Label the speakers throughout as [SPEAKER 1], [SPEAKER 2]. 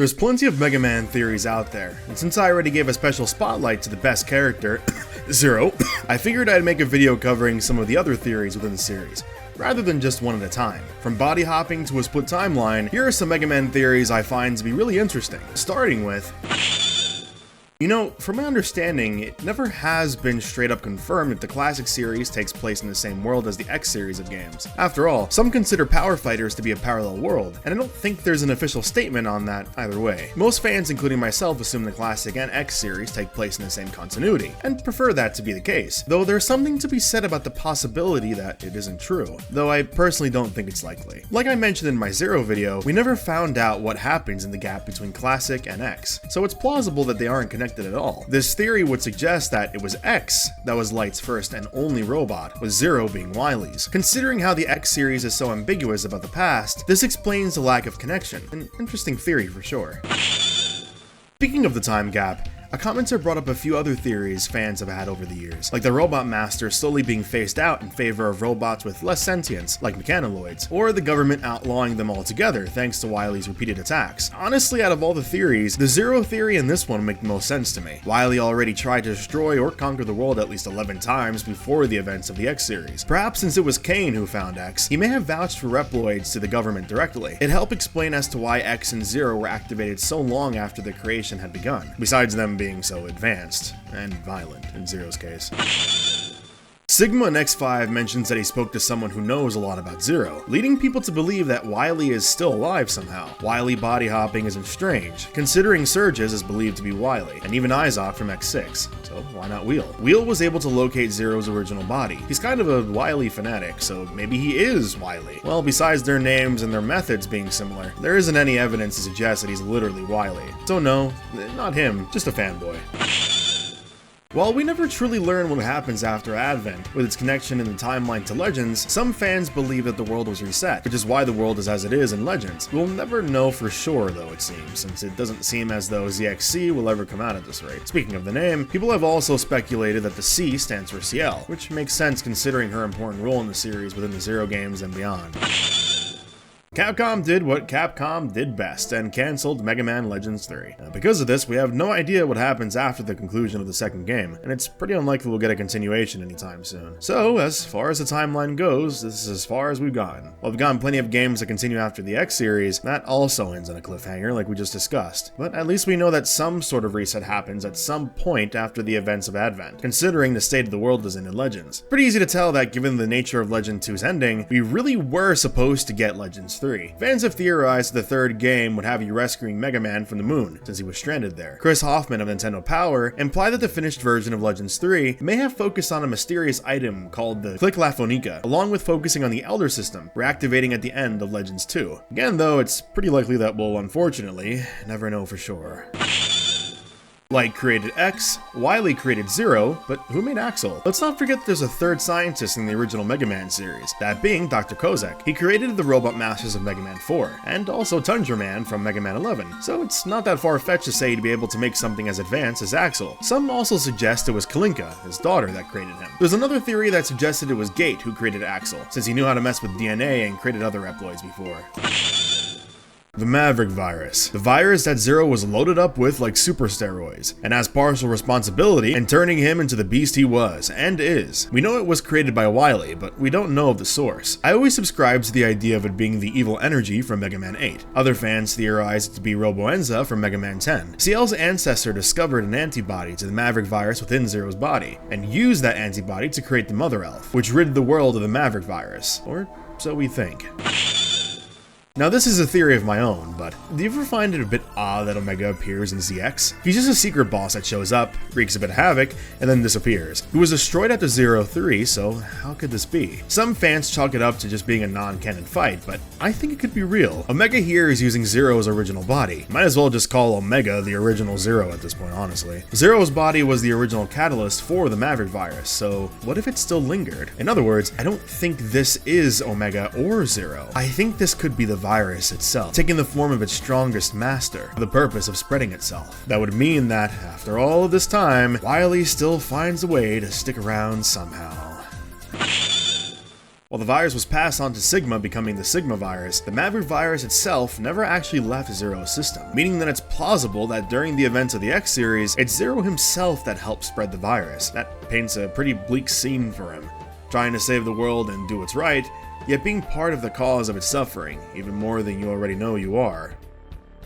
[SPEAKER 1] There's plenty of Mega Man theories out there, and since I already gave a special spotlight to the best character, Zero, I figured I'd make a video covering some of the other theories within the series, rather than just one at a time. From body hopping to a split timeline, here are some Mega Man theories I find to be really interesting, starting with... You know, from my understanding, it never has been straight up confirmed if the classic series takes place in the same world as the X series of games. After all, some consider Power Fighters to be a parallel world, and I don't think there's an official statement on that either way. Most fans, including myself, assume the classic and X series take place in the same continuity, and prefer that to be the case, though there's something to be said about the possibility that it isn't true, though I personally don't think it's likely. Like I mentioned in my Zero video, we never found out what happens in the gap between classic and X, so it's plausible that they aren't connected at all. This theory would suggest that it was X that was Light's first and only robot, with Zero being Wily's. Considering how the X series is so ambiguous about the past, this explains the lack of connection. An interesting theory for sure. Speaking of the time gap, a commenter brought up a few other theories fans have had over the years, like the Robot Master slowly being phased out in favor of robots with less sentience, like mechanoids, or the government outlawing them altogether thanks to Wily's repeated attacks. Honestly, out of all the theories, the Zero theory and this one make the most sense to me. Wily already tried to destroy or conquer the world at least 11 times before the events of the X series. Perhaps since it was Kane who found X, he may have vouched for Reploids to the government directly. It helped explain as to why X and Zero were activated so long after the creation had begun, besides them being so advanced, and violent in Zero's case. Sigma in X5 mentions that he spoke to someone who knows a lot about Zero, leading people to believe that Wily is still alive somehow. Wily body hopping isn't strange, considering Surges is believed to be Wily, and even Izok from X6, so why not Wheel? Wheel was able to locate Zero's original body. He's kind of a Wily fanatic, so maybe he is Wily. Well, besides their names and their methods being similar, there isn't any evidence to suggest that he's literally Wily. So no, not him, just a fanboy. While we never truly learn what happens after Advent, with its connection in the timeline to Legends, some fans believe that the world was reset, which is why the world is as it is in Legends. We'll never know for sure though, it seems, since it doesn't seem as though ZXC will ever come out at this rate. Speaking of the name, people have also speculated that the C stands for Ciel, which makes sense considering her important role in the series within the Zero games and beyond. Capcom did what Capcom did best, and cancelled Mega Man Legends 3. Because of this, we have no idea what happens after the conclusion of the second game, and it's pretty unlikely we'll get a continuation anytime soon. So, as far as the timeline goes, this is as far as we've gotten. While we've gotten plenty of games that continue after the X series, that also ends on a cliffhanger like we just discussed. But at least we know that some sort of reset happens at some point after the events of Advent, considering the state of the world is in Legends. Pretty easy to tell that given the nature of Legend 2's ending, we really were supposed to get Legends 3. Fans have theorized the third game would have you rescuing Mega Man from the moon, since he was stranded there. Chris Hoffman of Nintendo Power implied that the finished version of Legends 3 may have focused on a mysterious item called the Click Laphonica, along with focusing on the Elder System, reactivating at the end of Legends 2. Again though, it's pretty likely that we'll unfortunately never know for sure. Light created X, Wily created Zero, but who made Axel? Let's not forget there's a third scientist in the original Mega Man series, that being Dr. Kozak. He created the Robot Masters of Mega Man 4, and also Tundra Man from Mega Man 11, so it's not that far-fetched to say he'd be able to make something as advanced as Axel. Some also suggest it was Kalinka, his daughter, that created him. There's another theory that suggested it was Gate who created Axel, since he knew how to mess with DNA and created other Reploids before. The Maverick Virus. The virus that Zero was loaded up with like super steroids, and has partial responsibility in turning him into the beast he was, and is. We know it was created by Wily, but we don't know of the source. I always subscribe to the idea of it being the evil energy from Mega Man 8. Other fans theorize it to be Robo-Enza from Mega Man 10. Ciel's ancestor discovered an antibody to the Maverick Virus within Zero's body, and used that antibody to create the Mother Elf, which rid the world of the Maverick Virus. Or so we think. Now this is a theory of my own, but do you ever find it a bit odd that Omega appears in ZX? He's just a secret boss that shows up, wreaks a bit of havoc, and then disappears. He was destroyed after Zero 3, so how could this be? Some fans chalk it up to just being a non-canon fight, but I think it could be real. Omega here is using Zero's original body. Might as well just call Omega the original Zero at this point, honestly. Zero's body was the original catalyst for the Maverick Virus, so what if it still lingered? In other words, I don't think this is Omega or Zero. I think this could be the virus itself, taking the form of its strongest master, for the purpose of spreading itself. That would mean that, after all of this time, Wily still finds a way to stick around somehow. While the virus was passed on to Sigma, becoming the Sigma virus, the Maverick virus itself never actually left Zero's system, meaning that it's plausible that during the events of the X series, it's Zero himself that helped spread the virus. That paints a pretty bleak scene for him, trying to save the world and do what's right, yet being part of the cause of its suffering, even more than you already know you are.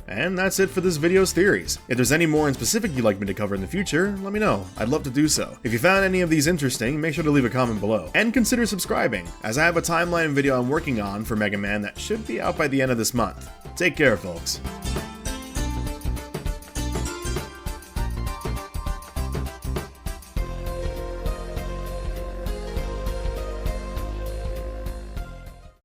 [SPEAKER 1] And that's it for this video's theories. If there's any more in specific you'd like me to cover in the future, let me know. I'd love to do so. If you found any of these interesting, make sure to leave a comment below. And consider subscribing, as I have a timeline video I'm working on for Mega Man that should be out by the end of this month. Take care, folks.